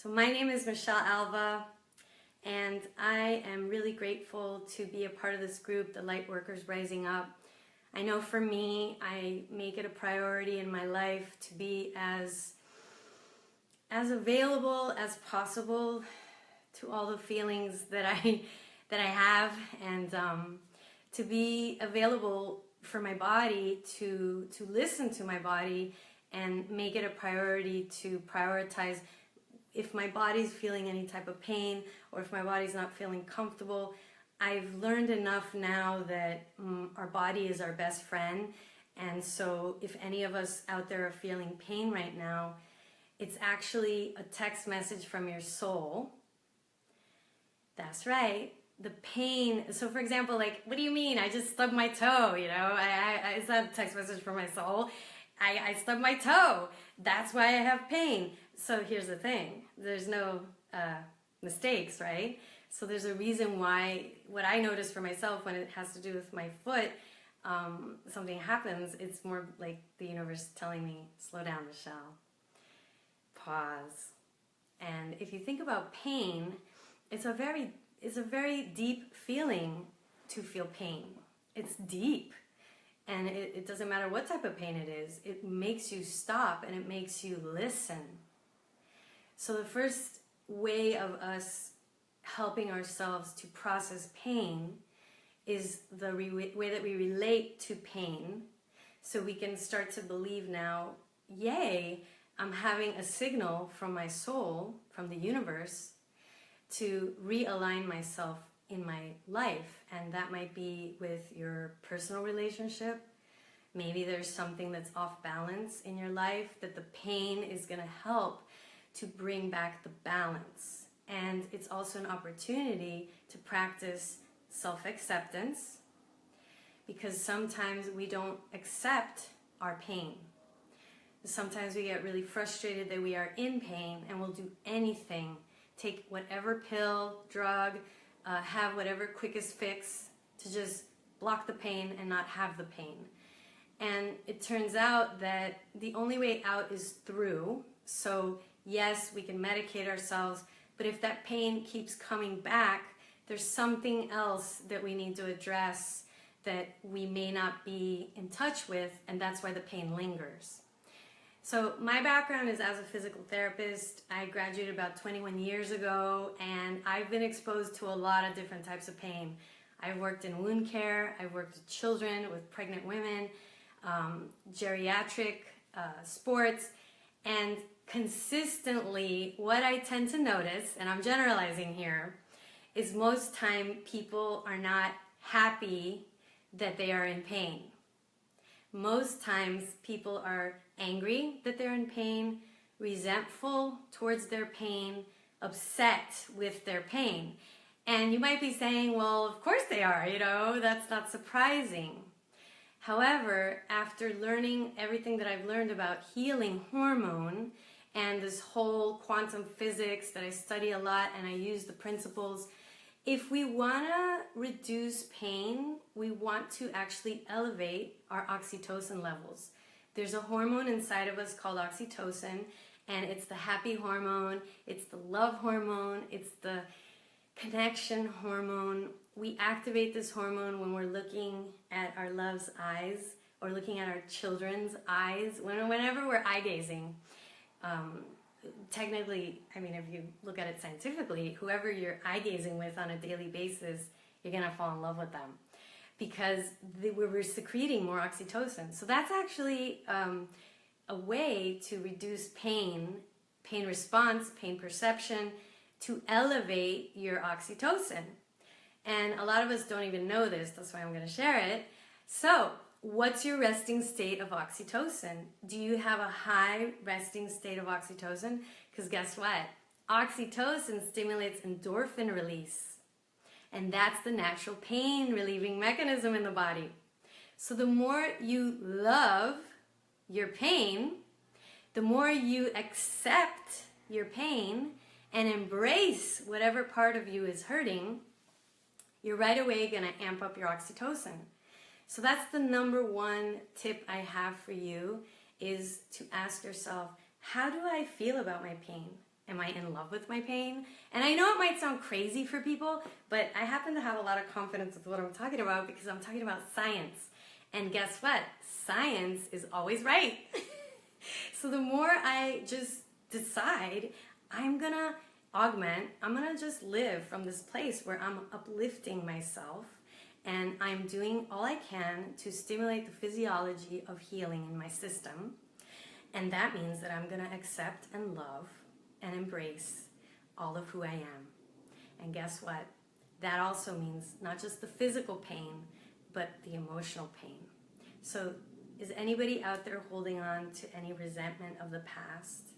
So my name is Michelle Alva, and I am really grateful to be a part of this group, the Lightworkers Rising Up. I know for me, I make it a priority in my life to be as available as possible to all the feelings that I have, and to be available for my body, to listen to my body and make it a priority to prioritize if my body's feeling any type of pain or if my body's not feeling comfortable. I've learned enough now that our body is our best friend, and so if any of us out there are feeling pain right now, it's actually a text message from your soul. That's right. The pain. So for example, like, what do you mean? I just stubbed my toe, you know? It's not a text message from my soul. I stubbed my toe. That's why I have pain. So here's the thing. There's no mistakes, right? So there's a reason why, what I notice for myself when it has to do with my foot, something happens, it's more like the universe telling me, slow down, Michelle. Pause. And if you think about pain, it's a very deep feeling to feel pain. It's deep. And it doesn't matter what type of pain it is. It makes you stop and it makes you listen. So the first way of us helping ourselves to process pain is the way that we relate to pain. So we can start to believe now, yay, I'm having a signal from my soul, from the universe, to realign myself in my life. And that might be with your personal relationship. Maybe there's something that's off balance in your life that the pain is going to help to bring back the balance. And it's also an opportunity to practice self-acceptance, because sometimes we don't accept our pain. Sometimes we get really frustrated that we are in pain and we'll do anything, take whatever pill, drug, have whatever quickest fix to just block the pain and not have the pain. And it turns out that the only way out is through. So yes, we can medicate ourselves, but if that pain keeps coming back, there's something else that we need to address that we may not be in touch with, and that's why the pain lingers. So my background is as a physical therapist. I graduated about 21 years ago, and I've been exposed to a lot of different types of pain. I've worked in wound care, I've worked with children, with pregnant women, geriatric, sports, and consistently what I tend to notice, and I'm generalizing here, is most time people are not happy that they are in pain. Most times people are angry that they're in pain, resentful towards their pain, upset with their pain. And you might be saying, well, of course they are, you know, that's not surprising. However, after learning everything that I've learned about healing hormone and this whole quantum physics that I study a lot and I use the principles, if we want to reduce pain, we want to actually elevate our oxytocin levels. There's a hormone inside of us called oxytocin, and it's the happy hormone, it's the love hormone, it's the connection hormone. We activate this hormone when we're looking at our love's eyes or looking at our children's eyes, whenever we're eye gazing. Technically, I mean, if you look at it scientifically, whoever you're eye gazing with on a daily basis, you're going to fall in love with them because we're secreting more oxytocin. So that's actually a way to reduce pain response, pain perception, to elevate your oxytocin. And a lot of us don't even know this, that's why I'm going to share it. So, what's your resting state of oxytocin? Do you have a high resting state of oxytocin? Because guess what? Oxytocin stimulates endorphin release. And that's the natural pain relieving mechanism in the body. So the more you love your pain, the more you accept your pain and embrace whatever part of you is hurting, you're right away going to amp up your oxytocin. So that's the number one tip I have for you, is to ask yourself, how do I feel about my pain? Am I in love with my pain? And I know it might sound crazy for people, but I happen to have a lot of confidence with what I'm talking about because I'm talking about science. And guess what? Science is always right. So the more I just decide I'm gonna just live from this place where I'm uplifting myself and I'm doing all I can to stimulate the physiology of healing in my system. And that means that I'm gonna accept and love and embrace all of who I am. And guess what? That also means not just the physical pain, but the emotional pain. So is anybody out there holding on to any resentment of the past?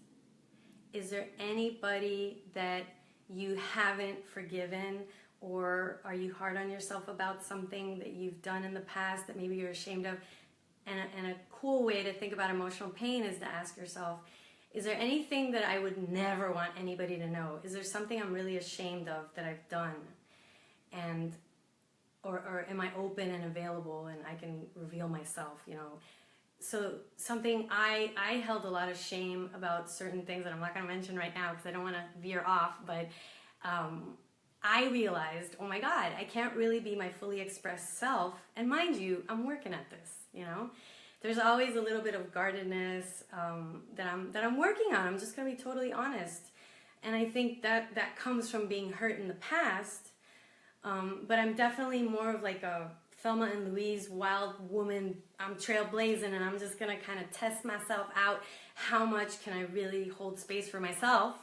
Is there anybody that you haven't forgiven, or are you hard on yourself about something that you've done in the past that maybe you're ashamed of? And a cool way to think about emotional pain is to ask yourself, is there anything that I would never want anybody to know? Is there something I'm really ashamed of that I've done? And or am I open and available and I can reveal myself, you know? So something I held a lot of shame about certain things that I'm not going to mention right now because I don't want to veer off, but I realized, oh my God, I can't really be my fully expressed self. And mind you, I'm working at this, you know? There's always a little bit of guardedness that I'm working on. I'm just going to be totally honest. And I think that comes from being hurt in the past. But I'm definitely more of like a Thelma and Louise, wild woman. I'm trailblazing and I'm just going to kind of test myself out. How much can I really hold space for myself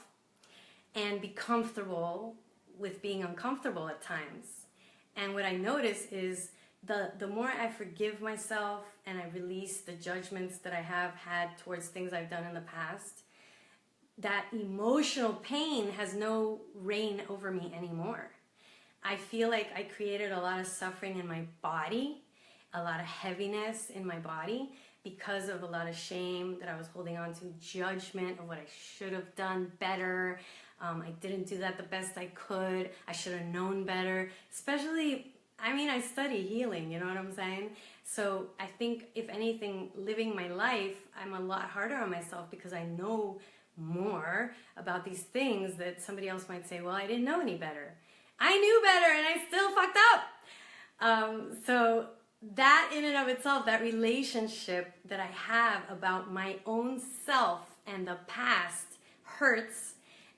and be comfortable with being uncomfortable at times? And what I notice is the more I forgive myself and I release the judgments that I have had towards things I've done in the past, that emotional pain has no reign over me anymore. I feel like I created a lot of suffering in my body, a lot of heaviness in my body because of a lot of shame that I was holding on to, judgment of what I should have done better. I didn't do that the best I could. I should have known better. Especially, I mean, I study healing, you know what I'm saying? So I think, if anything, living my life, I'm a lot harder on myself because I know more about these things that somebody else might say, well, I didn't know any better. I knew better and I still fucked up. So that in and of itself, that relationship that I have about my own self and the past hurts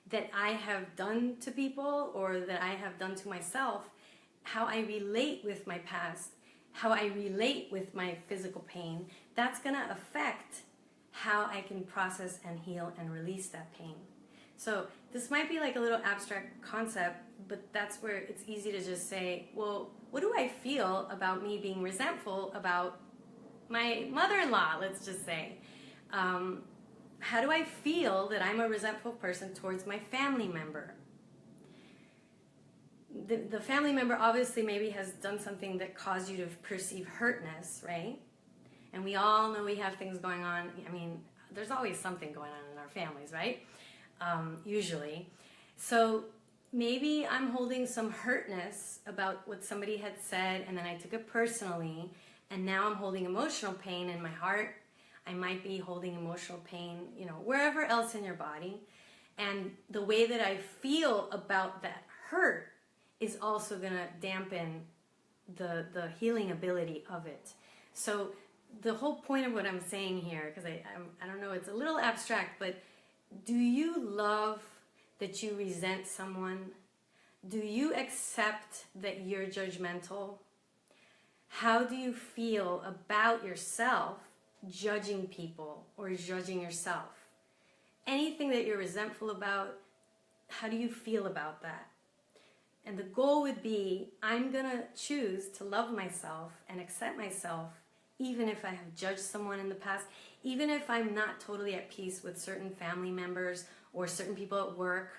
that I have done to people or that I have done to myself, how I relate with my past, how I relate with my physical pain, that's going to affect how I can process and heal and release that pain. So this might be like a little abstract concept, but that's where it's easy to just say, well, what do I feel about me being resentful about my mother-in-law, let's just say? How do I feel that I'm a resentful person towards my family member? The family member obviously maybe has done something that caused you to perceive hurtness, right? And we all know we have things going on. I mean, there's always something going on in our families, right? Usually. So maybe I'm holding some hurtness about what somebody had said, and then I took it personally, and now I'm holding emotional pain in my heart. I might be holding emotional pain, you know, wherever else in your body. And the way that I feel about that hurt is also going to dampen the healing ability of it. So the whole point of what I'm saying here, because I don't know, it's a little abstract, but do you love that you resent someone? Do you accept that you're judgmental? How do you feel about yourself judging people or judging yourself? Anything that you're resentful about, how do you feel about that? And the goal would be, I'm going to choose to love myself and accept myself, even if I have judged someone in the past, even if I'm not totally at peace with certain family members or certain people at work.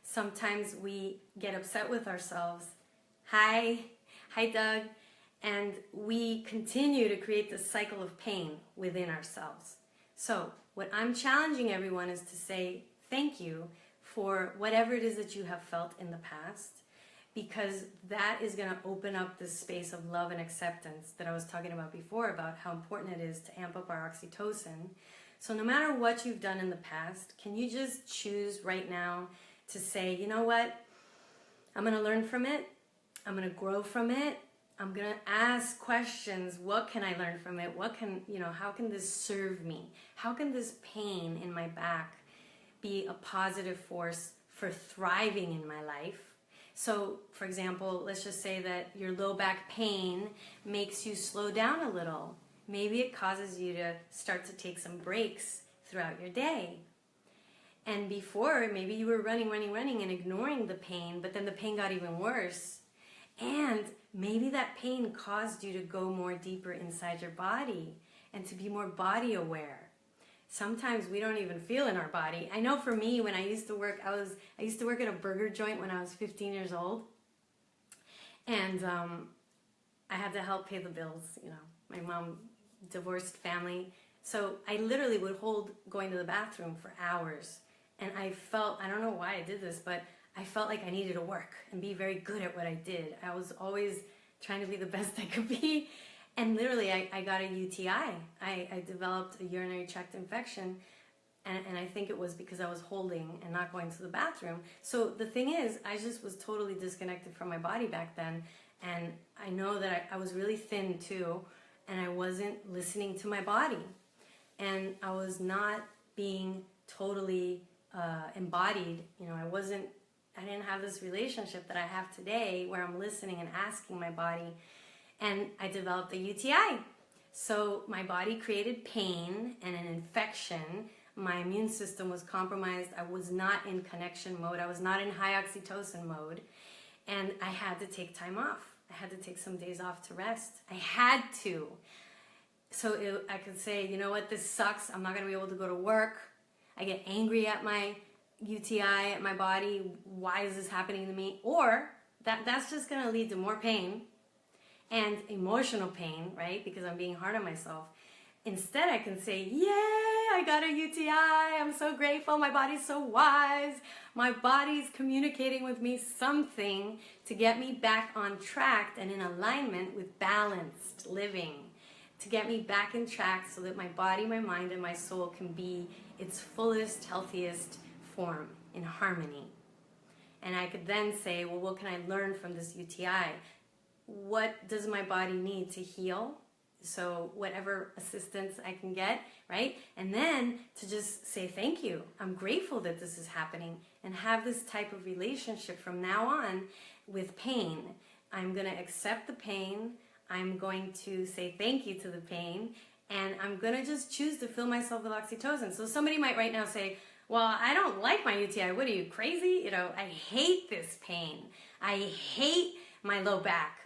Sometimes we get upset with ourselves. Hi Doug. And we continue to create this cycle of pain within ourselves. So what I'm challenging everyone is to say thank you for whatever it is that you have felt in the past, because that is going to open up this space of love and acceptance that I was talking about before, about how important it is to amp up our oxytocin So no matter what you've done in the past, can you just choose right now to say, you know what? I'm going to learn from it. I'm going to grow from it. I'm going to ask questions. What can I learn from it? How can this serve me? How can this pain in my back be a positive force for thriving in my life? So, for example, let's just say that your low back pain makes you slow down a little. Maybe it causes you to start to take some breaks throughout your day. And before, maybe you were running and ignoring the pain, but then the pain got even worse. And maybe that pain caused you to go more deeper inside your body and to be more body aware. Sometimes we don't even feel in our body. I know for me, when I used to work, I used to work at a burger joint when I was 15 years old. And I had to help pay the bills, My mom, divorced family. So I literally would hold going to the bathroom for hours. And I don't know why I did this, but I felt like I needed to work and be very good at what I did. I was always trying to be the best I could be. And literally, I got a UTI. I developed a urinary tract infection. And I think it was because I was holding and not going to the bathroom. So the thing is, I just was totally disconnected from my body back then. And I know that I was really thin too. And I wasn't listening to my body. And I was not being totally embodied. I didn't have this relationship that I have today where I'm listening and asking my body. And I developed a UTI. So my body created pain and an infection. My immune system was compromised. I was not in connection mode. I was not in high oxytocin mode. And I had to take time off. I had to take some days off to rest. I had to. So I could say, you know what, this sucks. I'm not going to be able to go to work. I get angry at my UTI, at my body. Why is this happening to me? Or that's just going to lead to more pain and emotional pain, right? Because I'm being hard on myself. Instead, I can say, yay, I got a UTI. I'm so grateful. My body's so wise. My body's communicating with me something to get me back on track and in alignment with balanced living, to get me back in track so that my body, my mind, and my soul can be its fullest, healthiest form in harmony. And I could then say, well, what can I learn from this UTI? What does my body need to heal? So whatever assistance I can get, right? And then to just say thank you. I'm grateful that this is happening, and have this type of relationship from now on with pain. I'm going to accept the pain. I'm going to say thank you to the pain, and I'm going to just choose to fill myself with oxytocin. So somebody might right now say, well, I don't like my UTI. What are you, crazy? I hate this pain. I hate my low back.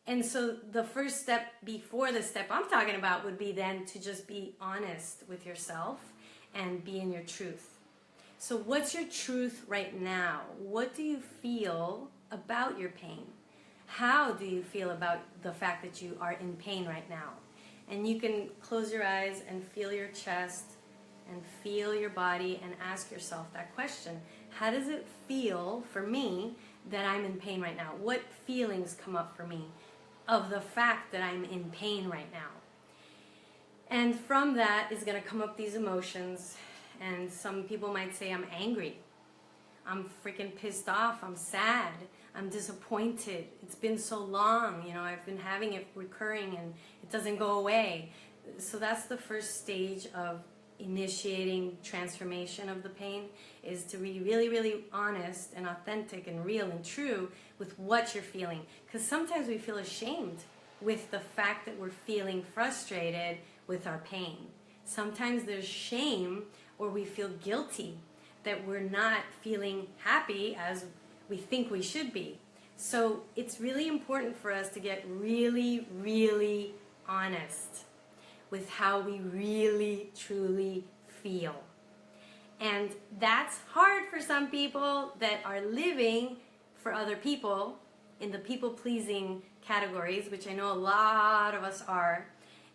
And so the first step before the step I'm talking about would be then to just be honest with yourself and be in your truth. So what's your truth right now? What do you feel about your pain? How do you feel about the fact that you are in pain right now? And you can close your eyes and feel your chest and feel your body and ask yourself that question. How does it feel for me that I'm in pain right now? What feelings come up for me of the fact that I'm in pain right now? And from that is going to come up these emotions. And some people might say, I'm angry. I'm freaking pissed off. I'm sad. I'm disappointed. It's been so long. I've been having it recurring and it doesn't go away. So that's the first stage of initiating transformation of the pain, is to be really, really honest and authentic and real and true with what you're feeling. Because sometimes we feel ashamed with the fact that we're feeling frustrated with our pain. Sometimes there's shame, or we feel guilty that we're not feeling happy as we think we should be. So it's really important for us to get really, really honest with how we really, truly feel. And that's hard for some people that are living for other people in the people-pleasing categories, which I know a lot of us are.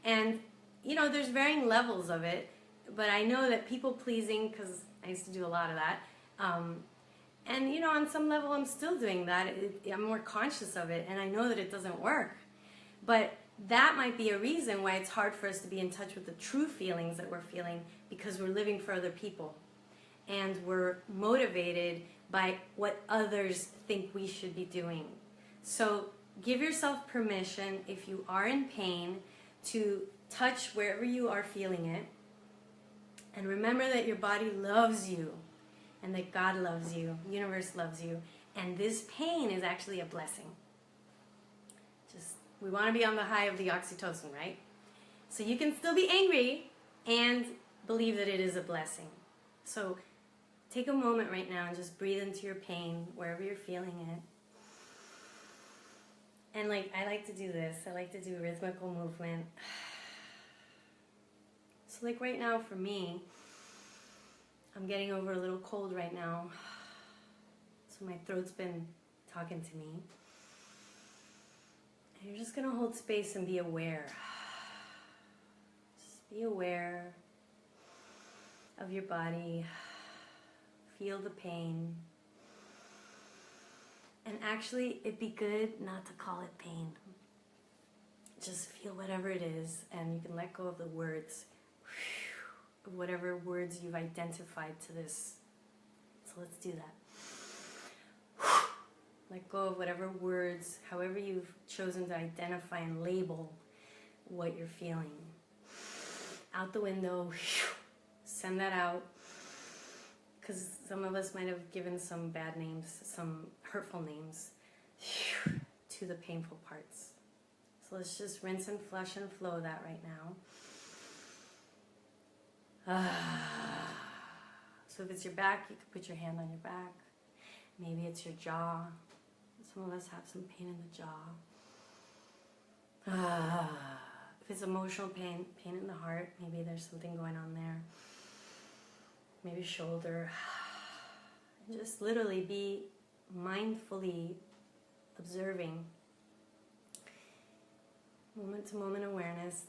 And, there's varying levels of it, but I know that people-pleasing, because I used to do a lot of that, and, on some level I'm still doing that. I'm more conscious of it, and I know that it doesn't work. But that might be a reason why it's hard for us to be in touch with the true feelings that we're feeling, because we're living for other people and we're motivated by what others think we should be doing. So give yourself permission, if you are in pain, to touch wherever you are feeling it, and remember that your body loves you, and that God loves you, universe loves you, and this pain is actually a blessing. We want to be on the high of the oxytocin, right? So you can still be angry and believe that it is a blessing. So take a moment right now and just breathe into your pain wherever you're feeling it. And I like to do this. I like to do rhythmical movement. So right now for me, I'm getting over a little cold right now. So my throat's been talking to me. And you're just going to hold space and be aware. Just be aware of your body. Feel the pain. And actually, it'd be good not to call it pain. Just feel whatever it is, and you can let go of the words. Whatever words you've identified to this. So let's do that. Let go of whatever words, however you've chosen to identify and label what you're feeling. Out the window. Send that out. Because some of us might have given some bad names, some hurtful names to the painful parts. So let's just rinse and flush and flow that right now. So if it's your back, you can put your hand on your back. Maybe it's your jaw. Some of us have some pain in the jaw. If it's emotional pain in the heart, maybe there's something going on there. Maybe shoulder. And just literally be mindfully observing. Moment to moment awareness.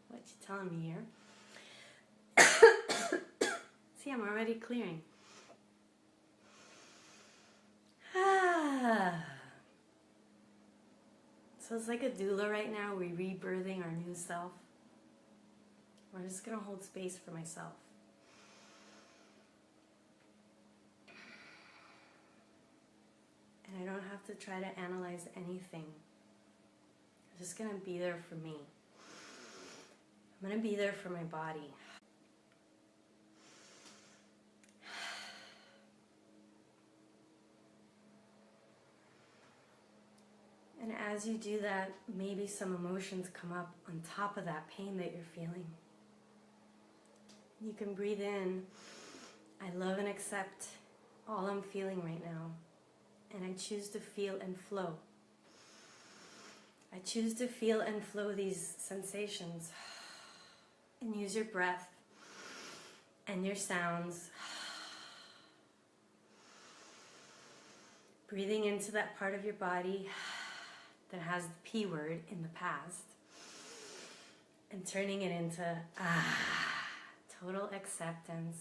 What you telling me here? See, I'm already clearing. So it's like a doula right now. We're rebirthing our new self. We're just going to hold space for myself. And I don't have to try to analyze anything. I'm just going to be there for me. I'm going to be there for my body. And as you do that, maybe some emotions come up on top of that pain that you're feeling. You can breathe in, I love and accept all I'm feeling right now. And I choose to feel and flow. I choose to feel and flow these sensations. And use your breath and your sounds. Breathing into that part of your body that has the P word in the past. And turning it into total acceptance,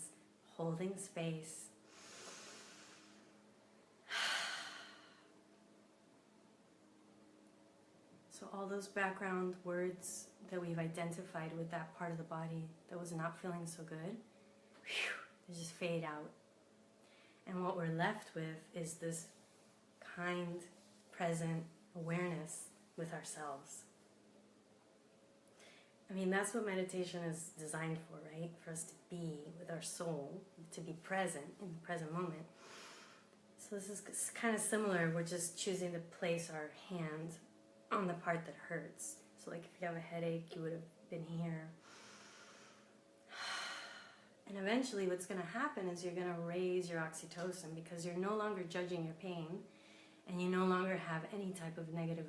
holding space. So all those background words that we've identified with that part of the body that was not feeling so good, they just fade out. And what we're left with is this kind, present awareness with ourselves. I mean, that's what meditation is designed for, right? For us to be with our soul, to be present in the present moment. So this is kind of similar. We're just choosing to place our hand on the part that hurts. So like if you have a headache, you would have been here. And eventually what's going to happen is you're going to raise your oxytocin because you're no longer judging your pain and you no longer have any type of negative,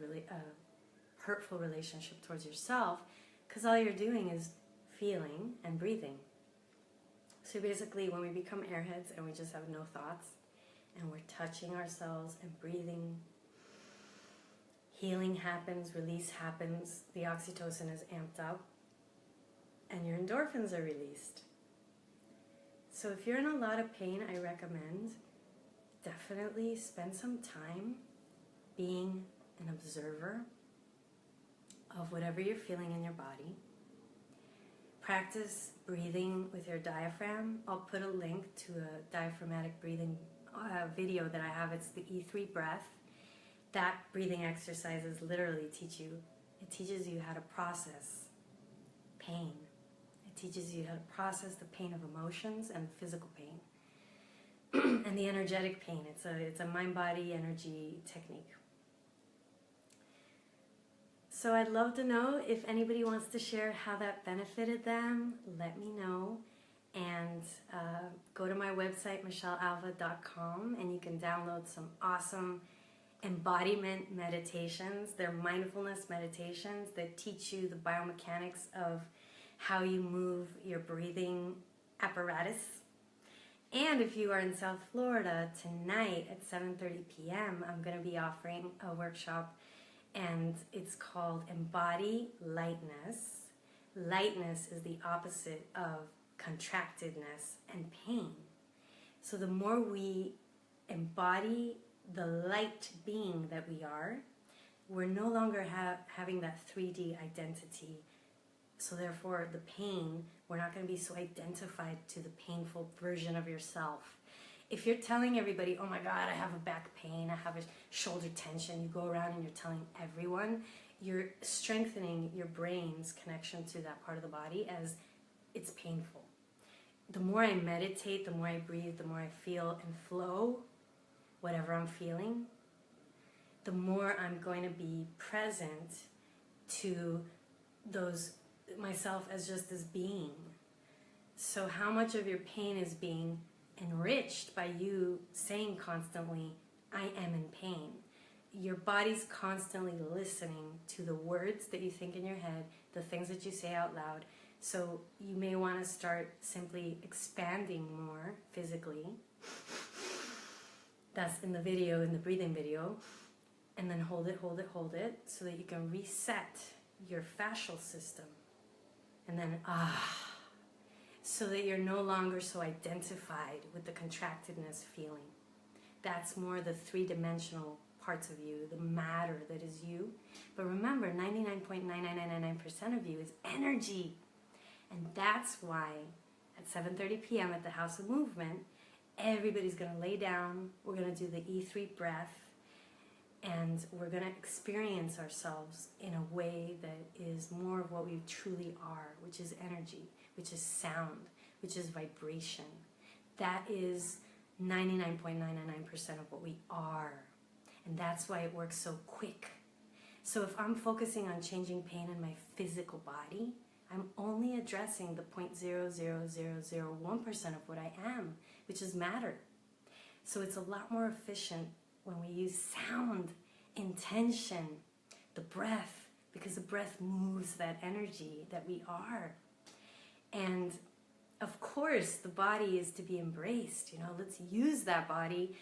hurtful relationship towards yourself, because all you're doing is feeling and breathing. So basically when we become airheads and we just have no thoughts and we're touching ourselves and breathing, healing happens, release happens, the oxytocin is amped up, and your endorphins are released. So if you're in a lot of pain, I recommend definitely spend some time being an observer of whatever you're feeling in your body. Practice breathing with your diaphragm. I'll put a link to a diaphragmatic breathing video that I have. It's the E3 breath. That breathing exercises literally teaches you how to process pain. It teaches you how to process the pain of emotions and physical pain and the energetic pain. It's a mind-body energy technique. So I'd love to know if anybody wants to share how that benefited them. Let me know. And go to my website, michellealva.com, and you can download some awesome embodiment meditations. They're mindfulness meditations that teach you the biomechanics of how you move your breathing apparatus. And if you are in South Florida, tonight at 7:30 p.m., I'm going to be offering a workshop, and it's called Embody Lightness. Lightness is the opposite of contractedness and pain. So the more we embody the light being that we are, we're no longer having that 3D identity. So therefore the pain, we're not going to be so identified to the painful version of yourself. If you're telling everybody, oh my God, I have a back pain, I have a shoulder tension, you go around and you're telling everyone, you're strengthening your brain's connection to that part of the body as it's painful. The more I meditate, the more I breathe, the more I feel and flow whatever I'm feeling, the more I'm going to be present to those myself as just this being. So how much of your pain is being enriched by you saying constantly, I am in pain? Your body's constantly listening to the words that you think in your head, the things that you say out loud. So you may want to start simply expanding more physically. That's in the video, in the breathing video. And then hold it, so that you can reset your fascial system. And then, so that you're no longer so identified with the contractedness feeling. That's more the three-dimensional parts of you, the matter that is you. But remember, 99.9999% of you is energy. And that's why at 7:30 p.m. at the House of Movement, everybody's going to lay down. We're going to do the E3 breath. And we're going to experience ourselves in a way that is more of what we truly are, which is energy, which is sound, which is vibration. That is 99.999% of what we are. And that's why it works so quick. So if I'm focusing on changing pain in my physical body, I'm only addressing the 0.00001% of what I am, which is matter. So it's a lot more efficient when we use sound, intention, the breath, because the breath moves that energy that we are. And of course, the body is to be embraced. Let's use that body.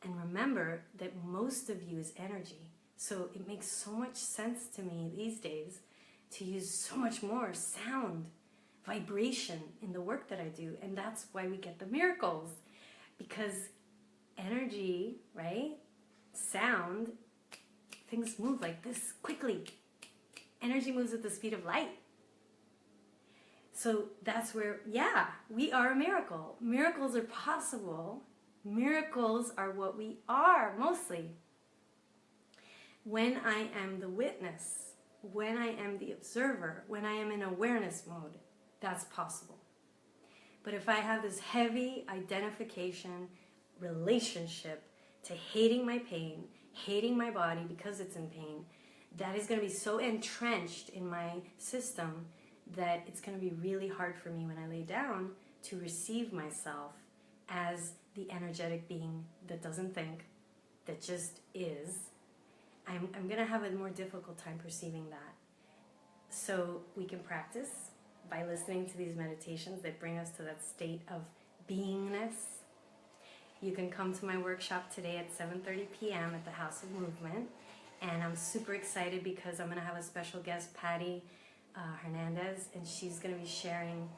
And remember that most of you is energy. So it makes so much sense to me these days to use so much more sound, vibration in the work that I do. And that's why we get the miracles. Because energy, right? Sound, things move like this quickly. Energy moves at the speed of light. So that's where, we are a miracle. Miracles are possible. Miracles are what we are, mostly. When I am the witness, when I am the observer, when I am in awareness mode, that's possible. But if I have this heavy identification, relationship to hating my pain, hating my body because it's in pain, that is going to be so entrenched in my system that it's going to be really hard for me when I lay down to receive myself as the energetic being that doesn't think, that just is. I'm going to have a more difficult time perceiving that. So we can practice by listening to these meditations that bring us to that state of beingness. You can come to my workshop today at 7:30 p.m. at the House of Movement. And I'm super excited because I'm going to have a special guest, Patty Hernandez, and she's going to be sharing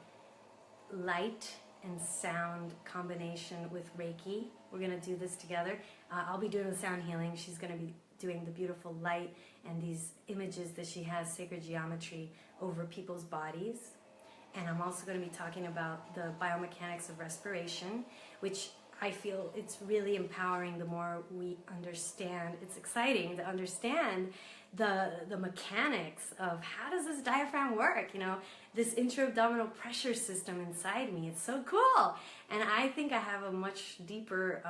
light and sound combination with Reiki. We're going to do this together. I'll be doing the sound healing. She's going to be doing the beautiful light and these images that she has, sacred geometry, over people's bodies. And I'm also going to be talking about the biomechanics of respiration, which I feel it's really empowering the more we understand. It's exciting to understand the mechanics of how does this diaphragm work, you know, this intra-abdominal pressure system inside me. It's so cool. And I think I have a much deeper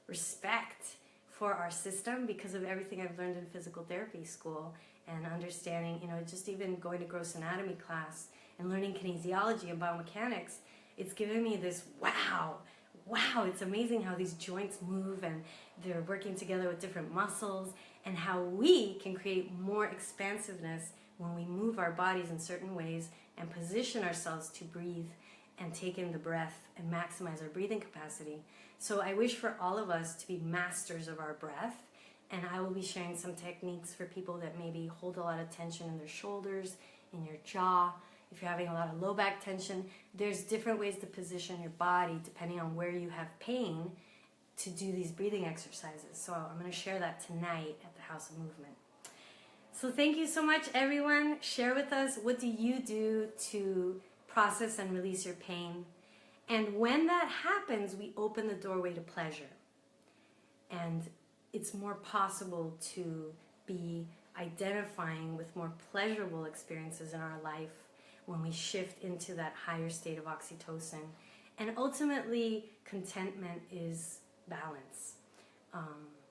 respect for our system because of everything I've learned in physical therapy school and understanding, you know, just even going to gross anatomy class and learning kinesiology and biomechanics. It's given me this wow, it's amazing how these joints move and they're working together with different muscles, and how we can create more expansiveness when we move our bodies in certain ways and position ourselves to breathe and take in the breath and maximize our breathing capacity. So I wish for all of us to be masters of our breath, and I will be sharing some techniques for people that maybe hold a lot of tension in their shoulders, in your jaw. If you're having a lot of low back tension, there's different ways to position your body depending on where you have pain to do these breathing exercises. So I'm going to share that tonight at the House of Movement. So thank you so much, everyone. Share with us, what do you do to process and release your pain? And when that happens, we open the doorway to pleasure. And it's more possible to be identifying with more pleasurable experiences in our life when we shift into that higher state of oxytocin. And ultimately, contentment is balance.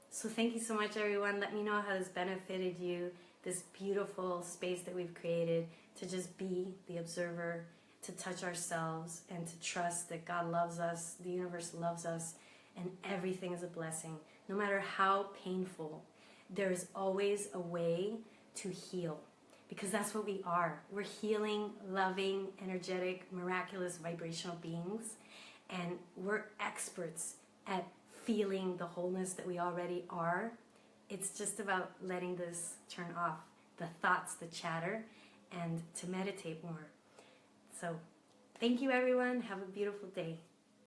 So thank you so much, everyone. Let me know how this benefited you, this beautiful space that we've created to just be the observer, to touch ourselves, and to trust that God loves us, the universe loves us, and everything is a blessing. No matter how painful, there is always a way to heal, because that's what we are. We're healing, loving, energetic, miraculous, vibrational beings, and we're experts at feeling the wholeness that we already are. It's just about letting this turn off, the thoughts, the chatter, and to meditate more. So thank you, everyone. Have a beautiful day.